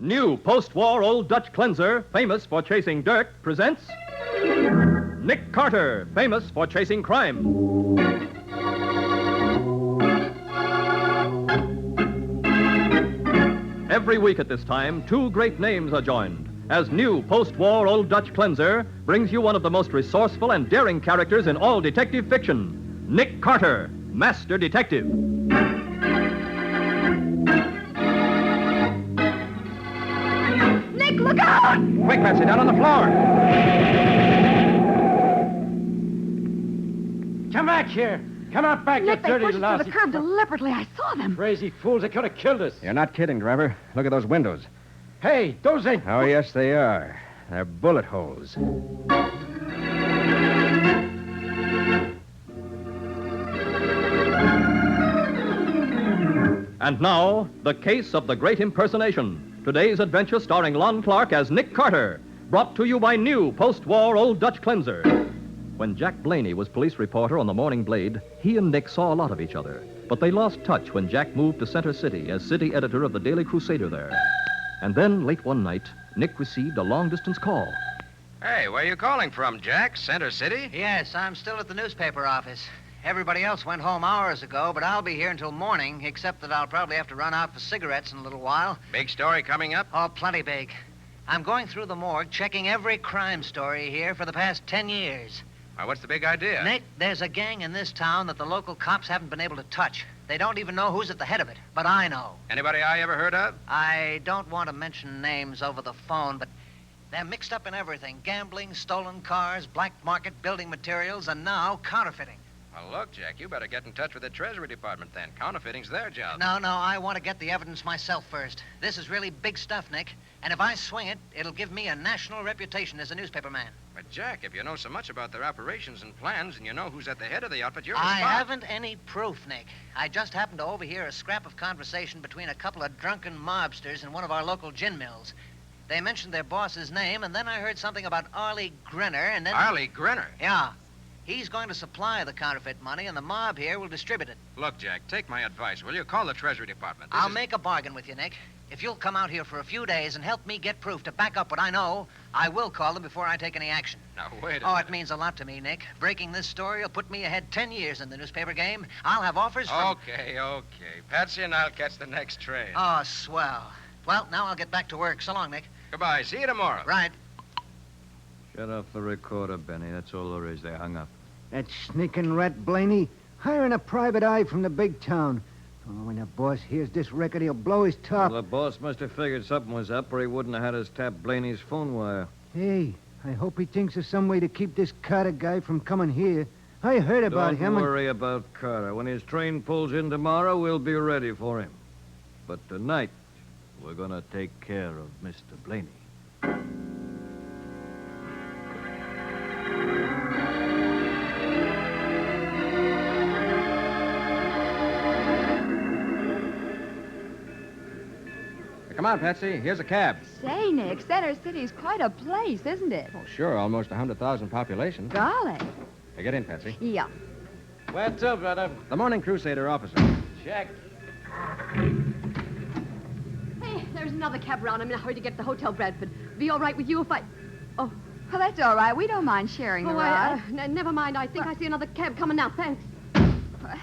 New post-war Old Dutch cleanser, famous for chasing dirt, presents Nick Carter, famous for chasing crime. Every week at this time, two great names are joined, as new post-war Old Dutch cleanser brings you one of the most resourceful and daring characters in all detective fiction, Nick Carter, Master Detective. Nick, look out! Quick, Patsy, down on the floor. Come back here. Come out back, Nick, you they dirty pushed us to lousy... the curb deliberately. I saw them. Crazy fools, they could have killed us. You're not kidding, driver. Look at those windows. Hey, those ain't... Oh, yes, they are. They're bullet holes. And now, the case of the great impersonation. Today's adventure starring Lon Clark as Nick Carter, brought to you by new post-war Old Dutch cleanser. When Jack Blaney was police reporter on the Morning Blade, he and Nick saw a lot of each other. But they lost touch when Jack moved to Center City as city editor of the Daily Crusader there. And then, late one night, Nick received a long-distance call. Hey, where are you calling from, Jack? Center City? Yes, I'm still at the newspaper office. Everybody else went home hours ago, but I'll be here until morning, except that I'll probably have to run out for cigarettes in a little while. Big story coming up? Oh, plenty big. I'm going through the morgue, checking every crime story here for the past 10 years. Why, what's the big idea? Nick, there's a gang in this town that the local cops haven't been able to touch. They don't even know who's at the head of it, but I know. Anybody I ever heard of? I don't want to mention names over the phone, but they're mixed up in everything. Gambling, stolen cars, black market building materials, and now counterfeiting. Well, look, Jack, you better get in touch with the Treasury Department then. Counterfeiting's their job. No, I want to get the evidence myself first. This is really big stuff, Nick. And if I swing it, it'll give me a national reputation as a newspaperman. But, Jack, if you know so much about their operations and plans and you know who's at the head of the outfit, you're I the spot. haven't any proof, Nick. I just happened to overhear a scrap of conversation between a couple of drunken mobsters in one of our local gin mills. They mentioned their boss's name, and then I heard something about Arlie Grinner, and then... Arlie Grinner? Yeah. He's going to supply the counterfeit money, and the mob here will distribute it. Look, Jack, take my advice, will you? Call the Treasury Department. I'll make a bargain with you, Nick. If you'll come out here for a few days and help me get proof to back up what I know, I will call them before I take any action. Now, wait a Oh, minute. it means a lot to me, Nick. Breaking this story will put me ahead 10 years in the newspaper game. I'll have offers from... Okay. Patsy and I'll catch the next train. Oh, swell. Well, now I'll get back to work. So long, Nick. Goodbye. See you tomorrow. Right. Shut off the recorder, Benny. That's all there is. They hung up. That sneaking rat Blaney, hiring a private eye from the big town. Oh, when the boss hears this record, he'll blow his top. Well, the boss must have figured something was up, or he wouldn't have had us tap Blaney's phone wire. Hey, I hope he thinks of some way to keep this Carter guy from coming here. I heard about him. Don't worry about Carter. When his train pulls in tomorrow, we'll be ready for him. But tonight, we're going to take care of Mr. Blaney. Come on, Patsy. Here's a cab. Say, Nick, Center City's quite a place, isn't it? Oh, sure. Almost 100,000 population. Golly. Hey, get in, Patsy. Yeah. Where to, brother? The Morning Crusader officer. Check. Hey, there's another cab round. I'm in a hurry to get to the Hotel Bradford. Be all right with you if I... Oh, Well, that's all right. We don't mind sharing the ride. never mind. I think I see another cab coming now. Thanks. Well,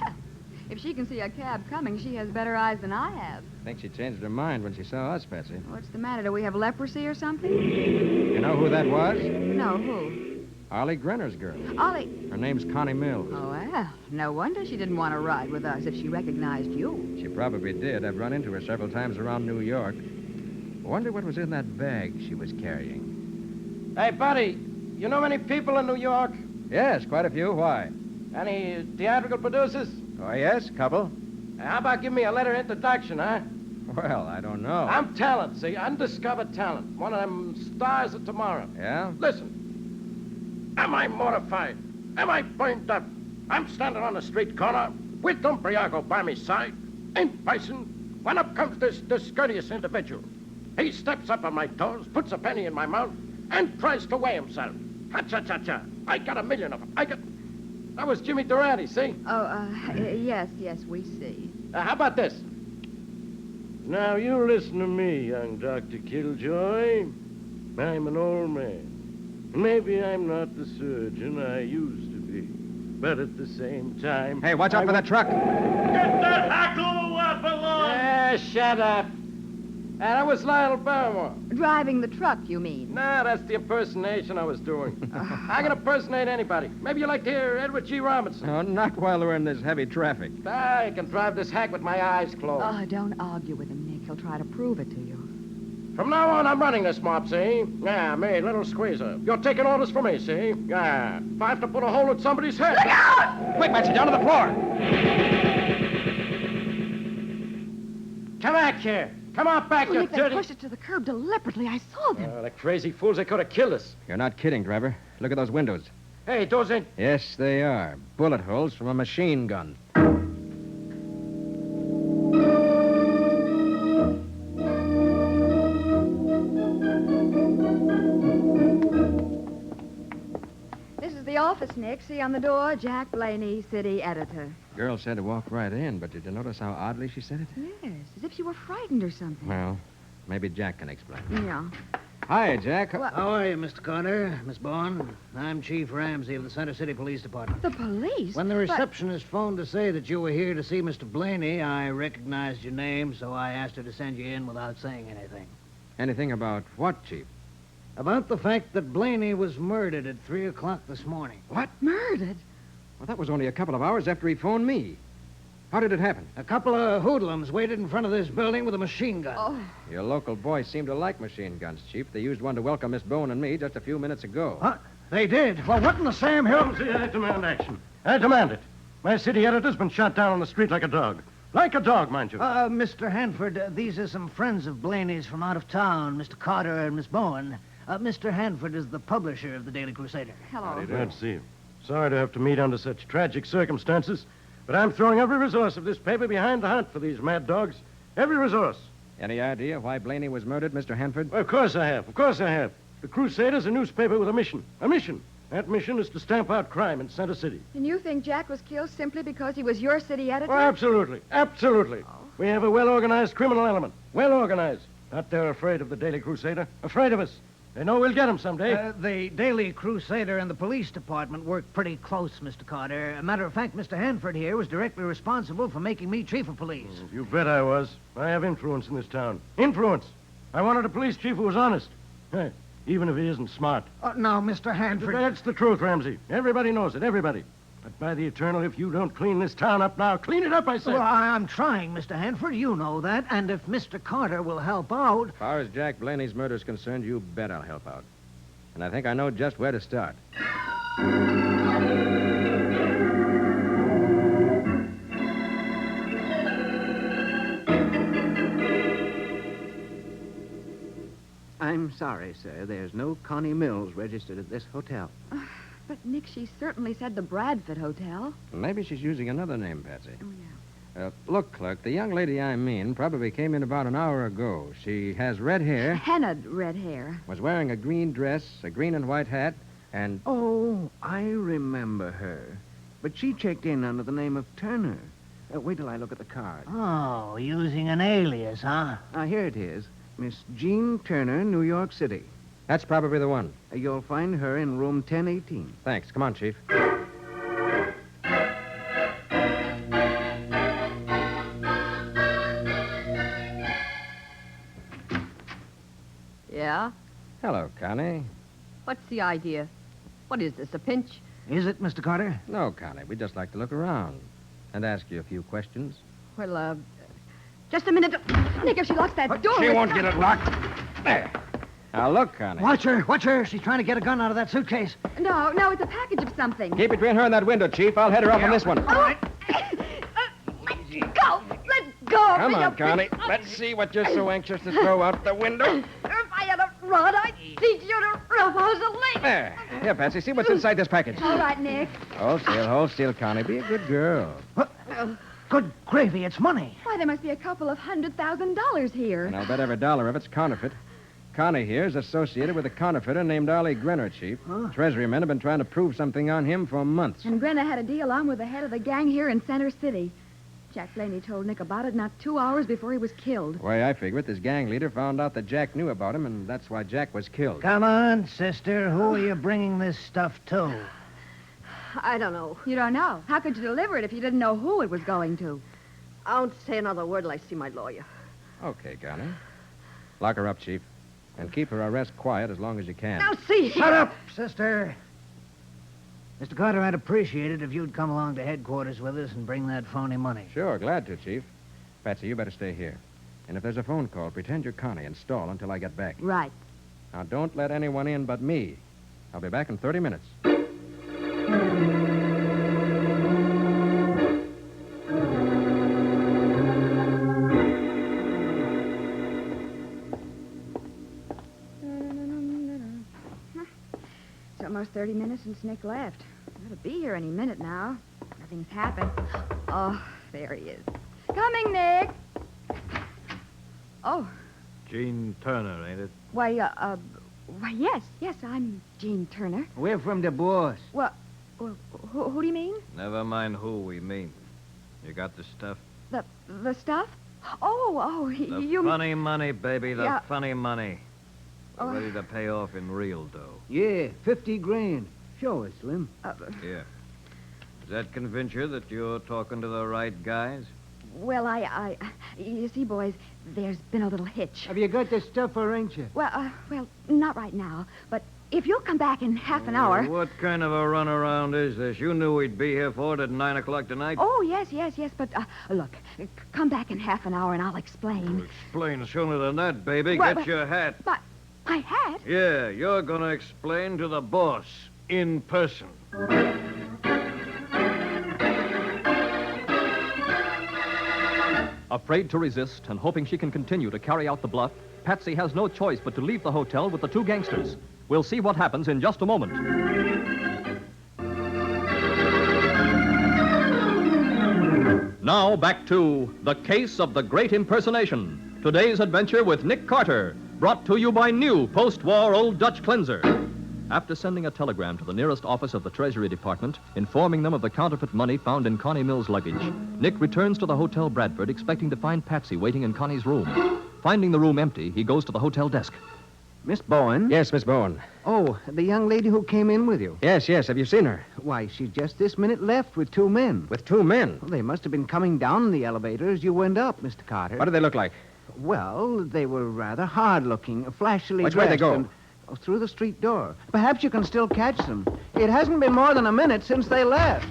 if she can see a cab coming, she has better eyes than I have. I think she changed her mind when she saw us, Patsy. What's the matter? Do we have leprosy or something? You know who that was? No, who? Arlie Grenner's girl. Ollie. Her name's Connie Mills. Oh, well, no wonder she didn't want to ride with us if she recognized you. She probably did. I've run into her several times around New York. Wonder what was in that bag she was carrying. Hey, buddy, you know many people in New York? Yes, quite a few. Why? Any theatrical producers? Oh, yes, couple. How about give me a letter introduction, huh? Well, I don't know. I'm talent, see? Undiscovered talent. One of them stars of tomorrow. Yeah? Listen. Am I mortified? Am I burned up? I'm standing on the street corner with Umbriago by my side. In person, when up comes this discourteous individual. He steps up on my toes, puts a penny in my mouth, and tries to weigh himself. Ha-cha-cha-cha. I got 1 million of them. That was Jimmy Durante, see? Oh, yes, we see. How about this? Now, you listen to me, young Dr. Killjoy. I'm an old man. Maybe I'm not the surgeon I used to be. But at the same time... Hey, watch out for that truck. Get that hackle weapon! Yeah, shut up. That was Lionel Barrymore. Driving the truck, you mean? Nah, that's the impersonation I was doing. I can impersonate anybody. Maybe you like to hear Edward G. Robinson. No, not while we're in this heavy traffic. I can drive this hack with my eyes closed. Oh, don't argue with him, Nick. He'll try to prove it to you. From now on, I'm running this mob, see? Yeah, me, little squeezer. You're taking orders from me, see? Yeah. If I have to put a hole in somebody's head... Look out! Quick, Betsy, down to the floor. Come back here. Come on back, you Nick, they dirty... pushed it to the curb deliberately. I saw them. Oh, the crazy fools, they could have killed us. You're not kidding, driver. Look at those windows. Hey, those ain't... Yes, they are. Bullet holes from a machine gun. This is the office, Nick. See on the door, Jack Blaney, city editor. Girl said to walk right in, but did you notice how oddly she said it? Yes, as if she were frightened or something. Well, maybe Jack can explain. Yeah. Hi, Jack. Well- How are you, Mr. Carter? Miss Bourne? I'm Chief Ramsey of the Center City Police Department. The police? When the But- receptionist phoned to say that you were here to see Mr. Blaney, I recognized your name, so I asked her to send you in without saying anything. Anything about what, Chief? About the fact that Blaney was murdered at 3 o'clock this morning. What? Murdered? Well, that was only a couple of hours after he phoned me. How did it happen? A couple of hoodlums waited in front of this building with a machine gun. Oh, Your local boys seem to like machine guns, Chief. They used one to welcome Miss Bone and me just a few minutes ago. Huh? They did? Well, what in the Sam Hill? See, I demand action. I demand it. My city editor's been shot down on the street like a dog. Like a dog, mind you. Mr. Hanford, these are some friends of Blaney's from out of town, Mr. Carter and Miss Bowen. Mr. Hanford is the publisher of the Daily Crusader. hello. Glad to see you. Sorry to have to meet under such tragic circumstances, but I'm throwing every resource of this paper behind the hunt for these mad dogs. Every resource. Any idea why Blaney was murdered, Mr. Hanford? Well, of course I have. Of course I have. The Crusader's a newspaper with a mission. A mission. That mission is to stamp out crime in Center City. And you think Jack was killed simply because he was your city editor? Oh, absolutely. Absolutely. We have a well-organized criminal element. Well-organized. Not they're afraid of the Daily Crusader. Afraid of us. They know we'll get him someday. The Daily Crusader and the police department work pretty close, Mr. Carter. A matter of fact, Mr. Hanford here was directly responsible for making me chief of police. You bet I was. I have influence in this town. Influence. I wanted a police chief who was honest. Hey, even if he isn't smart. Now, Mr. Hanford... That's the truth, Ramsey. Everybody knows it. Everybody. But by the eternal, if you don't clean this town up now, clean it up, I say. Well, I'm trying, Mr. Hanford. You know that. And if Mr. Carter will help out... As far as Jack Blaney's murder is concerned, you bet I'll help out. And I think I know just where to start. I'm sorry, sir. There's no Connie Mills registered at this hotel. But, Nick, she certainly said the Bradford Hotel. Maybe she's using another name, Patsy. Oh, yeah. Look, clerk, the young lady I mean probably came in about an hour ago. She has red hair, Hennaed red hair. was wearing a green dress, a green and white hat, and... Oh, I remember her. But she checked in under the name of Turner. Wait till I look at the card. Oh, using an alias, huh? Here it is. Miss Jean Turner, New York City. That's probably the one. You'll find her in room 1018. Thanks. Come on, Chief. Yeah? Hello, Connie. What's the idea? What is this, a pinch? Is it, Mr. Carter? No, Connie, we'd just like to look around and ask you a few questions. Well, just a minute. Nick, if she locks that door... She won't get it locked. There. Now, look, Connie. Watch her. Watch her. She's trying to get a gun out of that suitcase. No, it's a package of something. Keep between her and that window, Chief. I'll head her off on this one. All right. Let go! Let go! Come on, Connie. Let's see what you're so anxious to throw out the window. If I had a rod, I'd teach you to roughhouse a lady. There. Here, Patsy, see what's inside this package. All right, Nick. Hold still, Connie. Be a good girl. Good gravy. It's money. Why, there must be a couple of $100,000 here. And I'll bet every dollar of it's counterfeit. Connie here is associated with a counterfeiter named Arlie Grenner, Chief. Treasury men have been trying to prove something on him for months. And Grenna had a deal on with the head of the gang here in Center City. Jack Blaney told Nick about it not 2 hours before he was killed. The way I figure it, this gang leader found out that Jack knew about him, and that's why Jack was killed. Come on, sister. Who are you bringing this stuff to? I don't know. You don't know. How could you deliver it if you didn't know who it was going to? I won't say another word till I see my lawyer. Okay, Garner. Lock her up, Chief. And keep her arrest quiet as long as you can. Now, see here. Shut up, sister. Mr. Carter, I'd appreciate it if you'd come along to headquarters with us and bring that phony money. Sure, glad to, Chief. Patsy, you better stay here. And if there's a phone call, pretend you're Connie and stall until I get back. Right. Now, don't let anyone in but me. I'll be back in 30 minutes. It's almost 30 minutes since Nick left. He'll be here any minute now. Nothing's happened. Oh, there he is. Coming, Nick. Oh, Gene Turner, ain't it? why, yes, I'm Jean Turner. We're from the boss. Well, who do you mean? Never mind who we mean. You got the stuff? The stuff? Oh, The you... funny money, baby, the Yeah. funny money. We're Oh. ready to pay off in real dough. Yeah, 50 grand. Show us, Slim. Yeah. Does that convince you that you're talking to the right guys? Well, you see, boys, there's been a little hitch. Have you got the stuff or ain't you? Well, not right now, but if you'll come back in half an hour... What kind of a runaround is this? You knew we'd be here for it at 9 o'clock tonight? Oh, yes, but, look, come back in half an hour and I'll explain. Explain sooner than that, baby. Well, Get your hat. But my hat? Yeah, you're going to explain to the boss in person. Afraid to resist and hoping she can continue to carry out the bluff, Patsy has no choice but to leave the hotel with the two gangsters. We'll see what happens in just a moment. Now back to The Case of the Great Impersonation. Today's adventure with Nick Carter, brought to you by new post-war Old Dutch cleanser. After sending a telegram to the nearest office of the Treasury Department, informing them of the counterfeit money found in Connie Mills' luggage, Nick returns to the Hotel Bradford, expecting to find Patsy waiting in Connie's room. Finding the room empty, he goes to the hotel desk. Miss Bowen? Yes, Miss Bowen. Oh, the young lady who came in with you. Yes. Have you seen her? Why, she just this minute left with two men. With two men. Well, they must have been coming down the elevator as you went up, Mr. Carter. What do they look like? Well, they were rather hard-looking, flashily Which way they dressed go? and- through the street door. Perhaps you can still catch them. It hasn't been more than a minute since they left.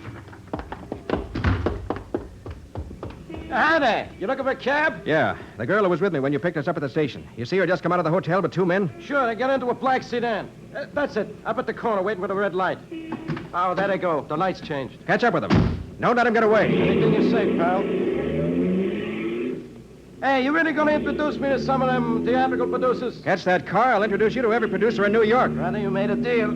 Hi there. You looking for a cab? Yeah, the girl who was with me when you picked us up at the station. You see her just come out of the hotel with two men? Sure, they got into a black sedan. That's it. Up at the corner waiting for the red light. Oh, there they go. The light's changed. Catch up with them. Don't let them get away. Anything you say, pal. Hey, you really gonna introduce me to some of them theatrical producers? Catch that car. I'll introduce you to every producer in New York. Rather you made a deal.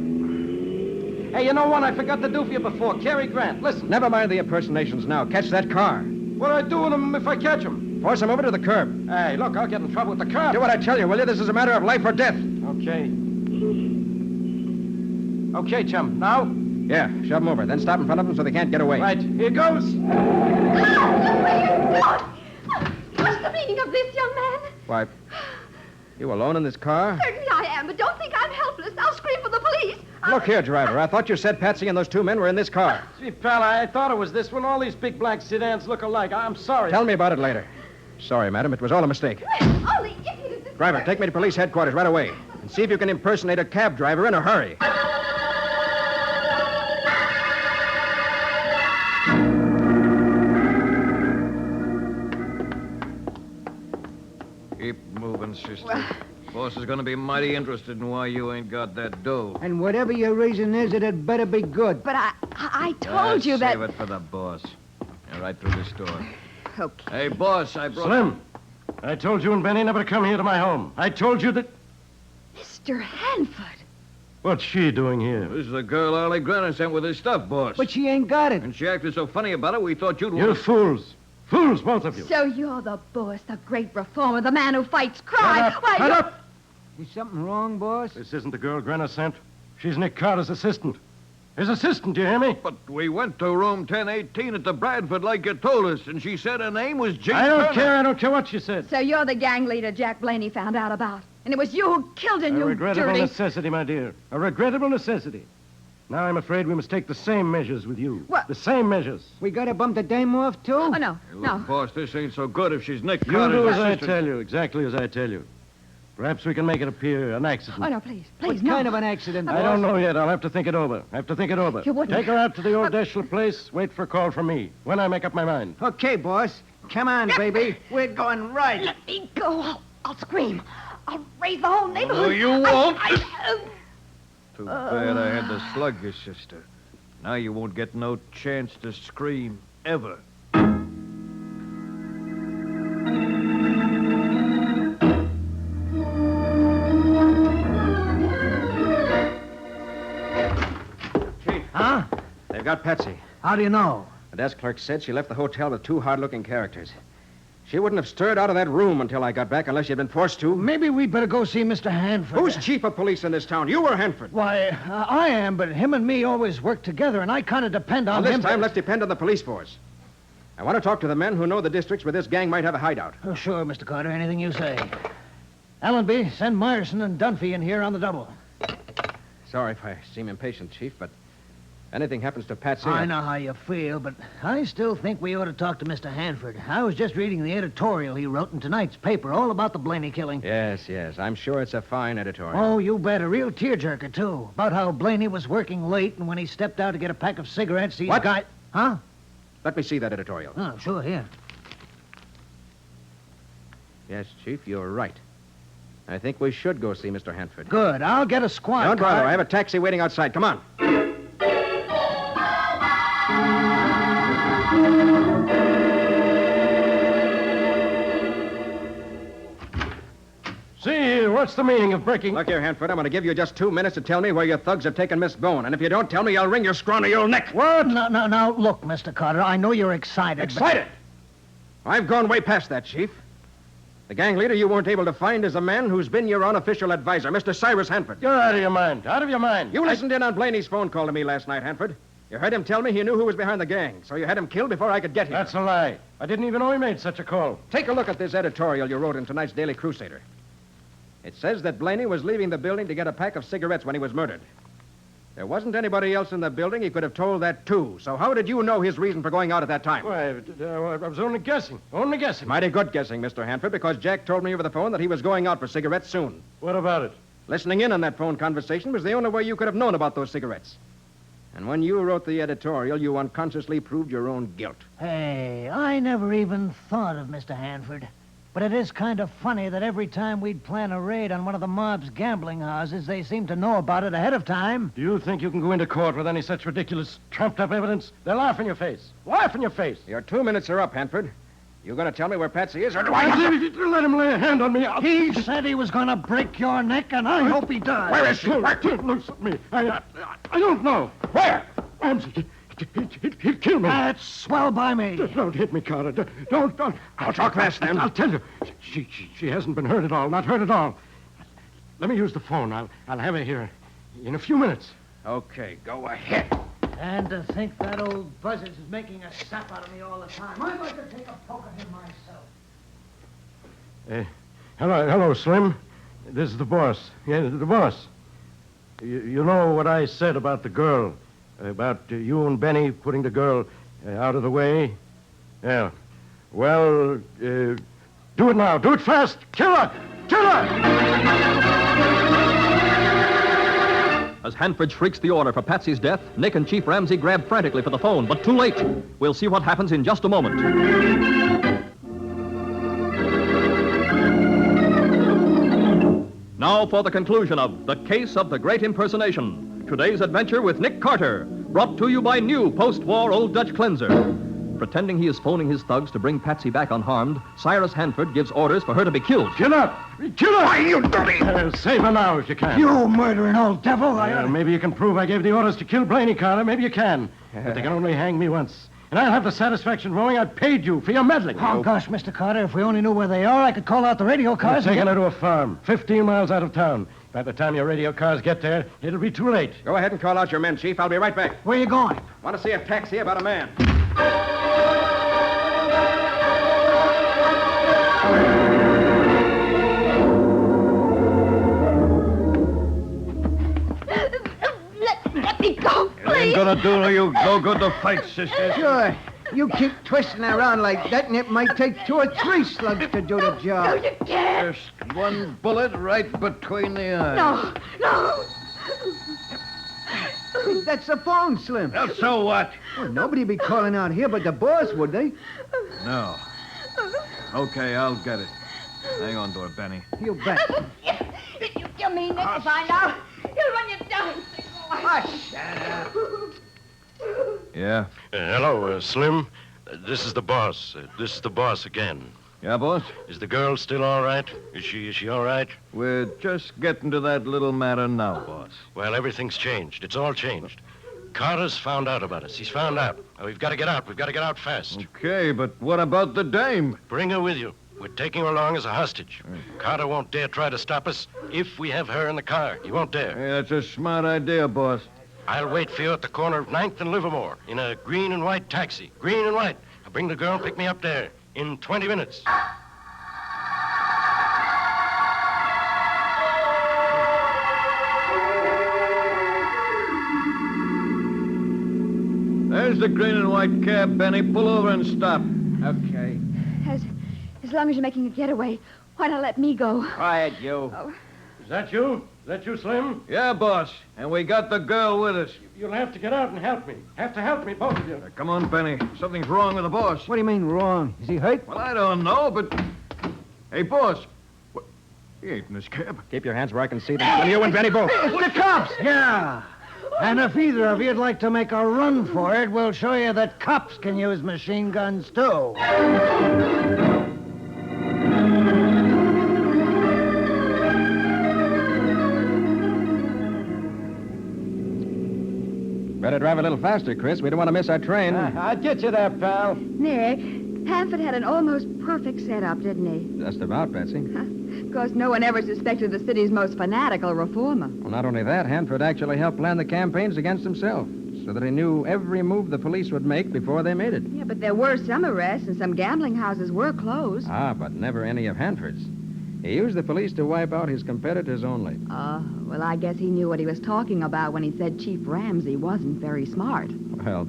Hey, you know what I forgot to do for you before? Cary Grant, listen. Never mind the impersonations now. Catch that car. What do I do with them if I catch them? Force them over to the curb. Hey, look, I'll get in trouble with the cops. Do what I tell you, will you? This is a matter of life or death. Okay. Okay, chum. Now? Yeah, shove them over. Then stop in front of them so they can't get away. Right. Here goes. What's the meaning of this, young man? Why, you alone in this car? Certainly I am, but don't think I'm helpless. I'll scream for the police. Look here, driver. I thought you said Patsy and those two men were in this car. Gee, pal, I thought it was this one. All these big black sedans look alike. I'm sorry. Tell me about it later. Sorry, madam. It was all a mistake. Oh, the idiot is this... Driver, take me to police headquarters right away. And see if you can impersonate a cab driver in a hurry. Keep moving, sister. Boss is going to be mighty interested in why you ain't got that dough. And whatever your reason is, it had better be good. But I told you that... Save it for the boss. Yeah, right through this door. Okay. Hey, boss, I brought... Slim, I told you and Benny never to come here to my home. I told you that... Mr. Hanford. What's she doing here? This is the girl Arlie Granner sent with his stuff, boss. But she ain't got it. And she acted so funny about it, we thought you'd... You're fools. Fools, both of you. So you're the boss, the great reformer, the man who fights crime. Shut up. Shut up. Is something wrong, boss? This isn't the girl Grenner sent. She's Nick Carter's assistant. His assistant, do you hear me? But we went to room 1018 at the Bradford like you told us, and she said her name was Jane I don't Turner. care what she said. So you're the gang leader Jack Blaney found out about. And it was you who killed him, A you regrettable dirty... necessity, my dear. A regrettable necessity. Now I'm afraid we must take the same measures with you. What? The same measures. We gotta bump the dame off, too? Oh, no, Hey, look, no. boss, this ain't so good if she's Nick You Carter's do as I assistant. tell you, exactly as I tell you. Perhaps we can make it appear an accident. Oh, no, please, What please, no. kind of an accident, I boss? don't know yet. I'll have to think it over. You wouldn't. Take her out to the old Deschler place. Wait for a call from me. When I make up my mind. Okay, boss. Come on, baby. We're going right. Let me go. I'll scream. I'll raise the whole neighborhood. No, you won't. I- Too bad I had to slug your sister. Now you won't get no chance to scream, ever. Chief, Huh? they've got Patsy. How do you know? The desk clerk said she left the hotel with two hard-looking characters. She wouldn't have stirred out of that room until I got back unless she'd been forced to. Maybe we'd better go see Mr. Hanford. Who's chief of police in this town? You or Hanford? Why, I am, but him and me always work together, and I kind of depend on Well, him. this time, let's depend on the police force. I want to talk to the men who know the districts where this gang might have a hideout. Oh, sure, Mr. Carter, anything you say. Allenby, send Myerson and Dunphy in here on the double. Sorry if I seem impatient, Chief, but anything happens to Patsy... I know how you feel, but I still think we ought to talk to Mr. Hanford. I was just reading the editorial he wrote in tonight's paper, all about the Blaney killing. Yes. I'm sure it's a fine editorial. Oh, you bet. A real tearjerker, too. About how Blaney was working late, and when he stepped out to get a pack of cigarettes, he What? got... Huh? Let me see that editorial. Oh, sure, here. Yes, Chief, you're right. I think we should go see Mr. Hanford. Good. I'll get a squad Don't car. bother. I have a taxi waiting outside. Come on. See, what's the meaning of breaking... Look here, Hanford. I'm going to give you just 2 minutes to tell me where your thugs have taken Miss Bone. And if you don't tell me, I'll wring your scrawny old neck. What? No. Look, Mr. Carter, I know you're excited. Excited? I've gone way past that, Chief. The gang leader you weren't able to find is a man who's been your unofficial advisor, Mr. Cyrus Hanford. You're out of your mind. Out of your mind. You listened in on Blaney's phone call to me last night, Hanford. You heard him tell me he knew who was behind the gang, so you had him killed before I could get here. That's a lie. I didn't even know he made such a call. Take a look at this editorial you wrote in tonight's Daily Crusader. It says that Blaney was leaving the building to get a pack of cigarettes when he was murdered. There wasn't anybody else in the building. He could have told that, too. So how did you know his reason for going out at that time? Why, I was only guessing. Only guessing. Mighty good guessing, Mr. Hanford, because Jack told me over the phone that he was going out for cigarettes soon. What about it? Listening in on that phone conversation was the only way you could have known about those cigarettes. And when you wrote the editorial, you unconsciously proved your own guilt. Hey, I never even thought of Mr. Hanford. But it is kind of funny that every time we'd plan a raid on one of the mob's gambling houses, they seem to know about it ahead of time. Do you think you can go into court with any such ridiculous, trumped-up evidence? They'll laugh in your face. Laugh in your face. Your 2 minutes are up, Hanford. You going to tell me where Patsy is, or do I... Let him lay a hand on me. He said he was going to break your neck, and I hope he does. Where is she? Looks at me. I don't know. Where? He'd kill me. That's swell by me. Don't hit me, Carter. Don't. I'll talk fast, then. I'll tell you. She hasn't been hurt at all. Not hurt at all. Let me use the phone. I'll have her here in a few minutes. Okay, go ahead. And to think that old Buzzards is making a sap out of me all the time. I'd like to take a poke at him myself. Hello, Slim. This is the boss. Yeah, the boss. You know what I said about the girl? About you and Benny putting the girl out of the way? Yeah. Well, do it now. Do it fast. Kill her! Kill her! As Hanford shrieks the order for Patsy's death, Nick and Chief Ramsey grab frantically for the phone, but too late. We'll see what happens in just a moment. Now for the conclusion of The Case of the Great Impersonation. Today's adventure with Nick Carter, brought to you by new post-war Old Dutch cleanser. Pretending he is phoning his thugs to bring Patsy back unharmed, Cyrus Hanford gives orders for her to be killed. Kill her! Kill her! Why, you dirty... Save her now if you can. You murdering old devil! Maybe you can prove I gave the orders to kill Blaney, Carter. Maybe you can. But they can only hang me once. And I'll have the satisfaction knowing I paid you for your meddling. Oh, gosh, Mr. Carter, if we only knew where they are, I could call out the radio cars. You're taking her to a farm, 15 miles out of town. By the time your radio cars get there, it'll be too late. Go ahead and call out your men, Chief. I'll be right back. Where you going? Want to see a taxi about a man. Let me go, please. Ain't gonna do you no good to fight, sister. Sure. You keep twisting around like that, and it might take 2 or 3 slugs to do the No, job. you can't. Just one bullet right between the eyes. No, no. That's the phone, Slim. Well, so what? Well, nobody be calling out here but the boss, would they? No. Okay, I'll get it. Hang on to it, Benny. You bet. If you kill me, Nick will find out. He'll run you down. Hush. Yeah? Hello, Slim. This is the boss. This is the boss again. Yeah, boss? Is the girl still all right? Is she all right? We're just getting to that little matter now, boss. Well, everything's changed. It's all changed. Carter's found out about us. He's found out. We've got to get out. We've got to get out fast. Okay, but what about the dame? Bring her with you. We're taking her along as a hostage. Carter won't dare try to stop us if we have her in the car. He won't dare. Hey, that's a smart idea, boss. I'll wait for you at the corner of 9th and Livermore in a green and white taxi. Green and white. I'll bring the girl and pick me up there in 20 minutes. There's the green and white cab, Benny. Pull over and stop. Okay. As long as you're making a getaway, why not let me go? Quiet, you. Oh, Is that you? Is that you, Slim? Yeah, boss. And we got the girl with us. You'll have to get out and help me. Have to help me, both of you. Now, come on, Benny. Something's wrong with the boss. What do you mean wrong? Is he hurt? Well, I don't know, but... Hey, boss. What? He ain't in this cab. Keep your hands where I can see them. You and Benny both. It's the cops! Yeah. And if either of you'd like to make a run for it, we'll show you that cops can use machine guns, too. Better drive a little faster, Chris. We don't want to miss our train. I'll get you there, pal. Nick, Hanford had an almost perfect setup, didn't he? Just about, Betsy. Of course, no one ever suspected the city's most fanatical reformer. Well, not only that, Hanford actually helped plan the campaigns against himself, so that he knew every move the police would make before they made it. Yeah, but there were some arrests, and some gambling houses were closed. Ah, but never any of Hanford's. He used the police to wipe out his competitors only. Well, I guess he knew what he was talking about when he said Chief Ramsey wasn't very smart. Well,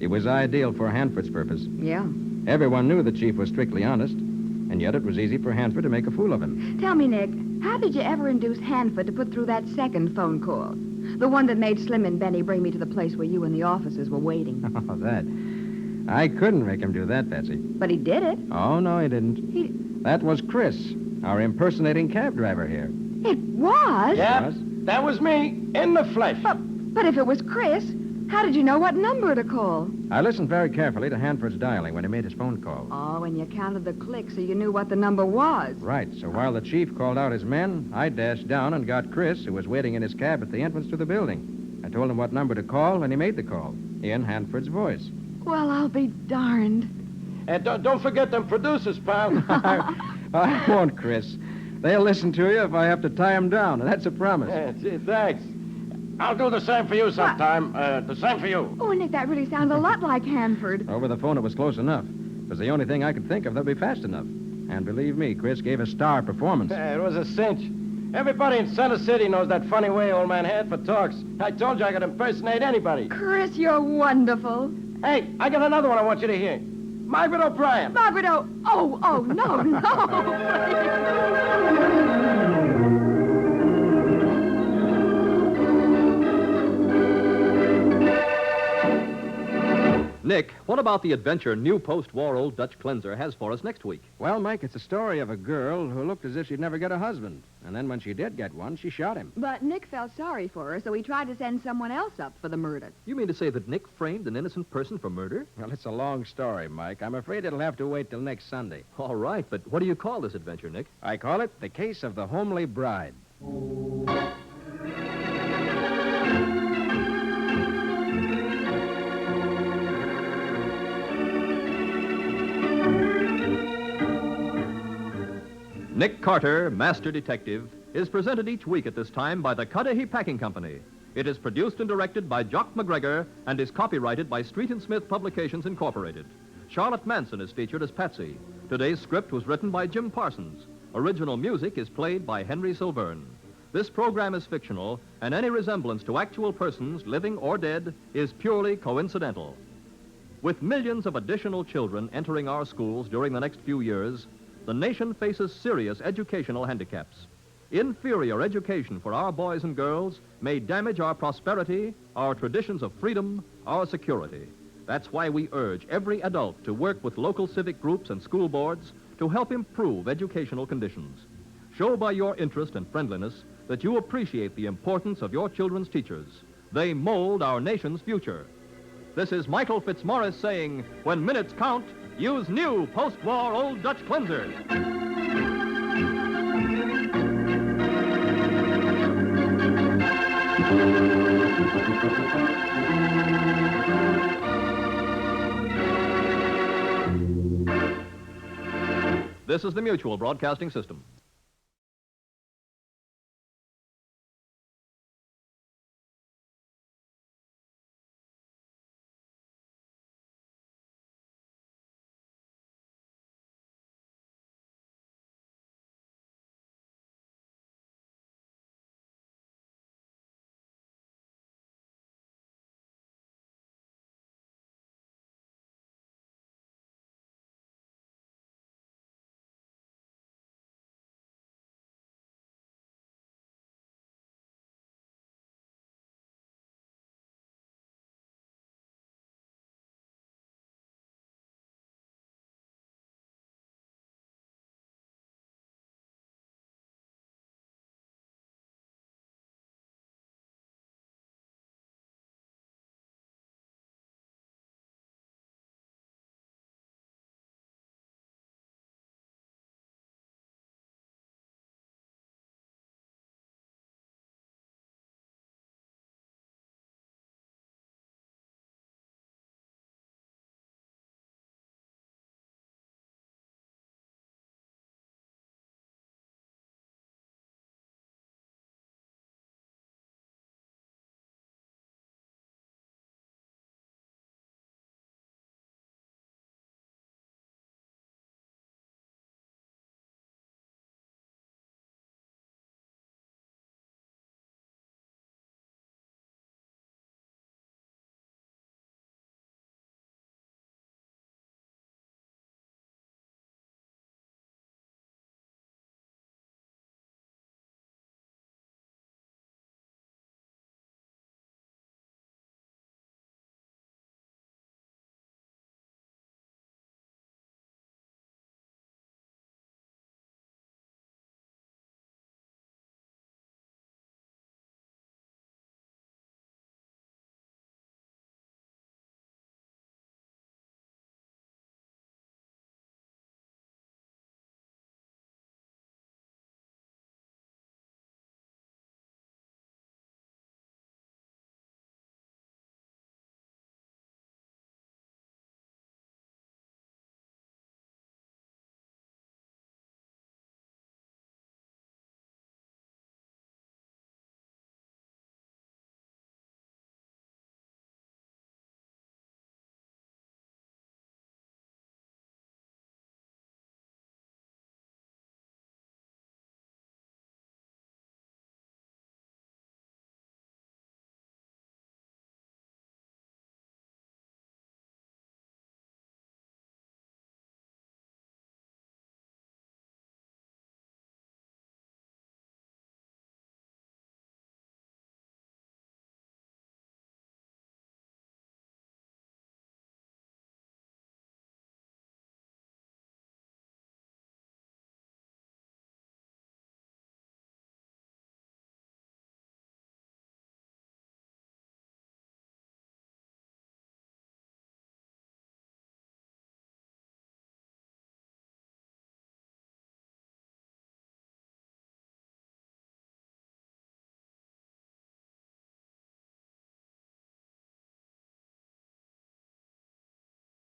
it was ideal for Hanford's purpose. Yeah. Everyone knew the chief was strictly honest, and yet it was easy for Hanford to make a fool of him. Tell me, Nick, how did you ever induce Hanford to put through that second phone call? The one that made Slim and Benny bring me to the place where you and the officers were waiting. Oh, that. I couldn't make him do that, Betsy. But he did it. Oh, no, he didn't. That was Chris, our impersonating cab driver here. It was? Yes? That was me, in the flesh. But if it was Chris, how did you know what number to call? I listened very carefully to Hanford's dialing when he made his phone call. Oh, and you counted the clicks so you knew what the number was. Right, so while the chief called out his men, I dashed down and got Chris, who was waiting in his cab at the entrance to the building. I told him what number to call, and he made the call, in Hanford's voice. Well, I'll be darned. And don't forget them producers, pal. I won't, Chris. They'll listen to you if I have to tie them down, and that's a promise. Gee, thanks. I'll do the same for you sometime. The same for you. Oh, Nick, that really sounds a lot like Hanford. Over the phone, it was close enough. It was the only thing I could think of that would be fast enough. And believe me, Chris gave a star performance. It was a cinch. Everybody in Center City knows that funny way old man Hanford talks. I told you I could impersonate anybody. Chris, you're wonderful. Hey, I got another one I want you to hear. Margaret O'Brien. Margaret Oh, no, no. Nick, what about the adventure new post-war Old Dutch cleanser has for us next week? Well, Mike, it's a story of a girl who looked as if she'd never get a husband. And then when she did get one, she shot him. But Nick felt sorry for her, so he tried to send someone else up for the murder. You mean to say that Nick framed an innocent person for murder? Well, it's a long story, Mike. I'm afraid it'll have to wait till next Sunday. All right, but what do you call this adventure, Nick? I call it The Case of the Homely Bride. Nick Carter, Master Detective, is presented each week at this time by the Cudahy Packing Company. It is produced and directed by Jock McGregor and is copyrighted by Street and Smith Publications, Incorporated. Charlotte Manson is featured as Patsy. Today's script was written by Jim Parsons. Original music is played by Henry Silverne. This program is fictional, and any resemblance to actual persons, living or dead, is purely coincidental. With millions of additional children entering our schools during the next few years, the nation faces serious educational handicaps. Inferior education for our boys and girls may damage our prosperity, our traditions of freedom, our security. That's why we urge every adult to work with local civic groups and school boards to help improve educational conditions. Show by your interest and friendliness that you appreciate the importance of your children's teachers. They mold our nation's future. This is Michael Fitzmaurice saying, when minutes count, use new post-war Old Dutch cleanser. This is the Mutual Broadcasting System.